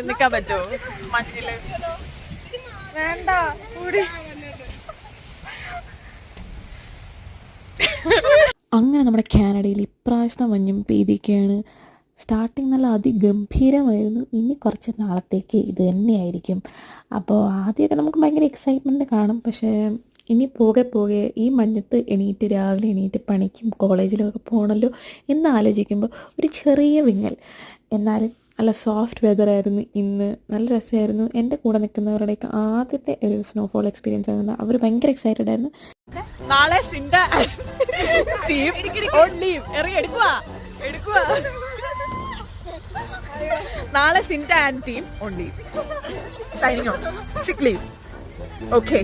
നിക്കാൻ പറ്റുമോ മഞ്ഞില്? വേണ്ട കൂടി. അങ്ങനെ നമ്മുടെ കാനഡയിൽ ഇപ്രാവശ്യത്തെ മഞ്ഞും പെയ്തിരിക്കുകയാണ്. സ്റ്റാർട്ടിങ് നല്ല അതിഗംഭീരമായിരുന്നു. ഇനി കുറച്ച് നാളത്തേക്ക് ഇത് തന്നെയായിരിക്കും. അപ്പോൾ ആദ്യമൊക്കെ നമുക്ക് ഭയങ്കര എക്സൈറ്റ്മെൻറ്റ് കാണും. പക്ഷേ ഇനി പോകെ പോകെ ഈ മഞ്ഞത്ത് രാവിലെ എണീറ്റ് പണിക്കും കോളേജിലൊക്കെ പോകണമല്ലോ എന്ന് ആലോചിക്കുമ്പോൾ ഒരു ചെറിയ വിങ്ങൽ. എന്നാലും നല്ല സോഫ്റ്റ് വെതറായിരുന്നു ഇന്ന്. നല്ല രസമായിരുന്നു. എൻ്റെ കൂടെ നിൽക്കുന്നവരുടെയൊക്കെ ആദ്യത്തെ ഒരു സ്നോഫോൾ എക്സ്പീരിയൻസ് ആയിരുന്നു. അവർ ഭയങ്കര എക്സൈറ്റഡ് ആയിരുന്നു. നാളെ സിൻഡ ടീം ഓൺ ലീവ്. എടുക്കുക. നാളെ Sinda and team on leave. Signing off. സിക്ക് ലീവ്. ഓക്കെ.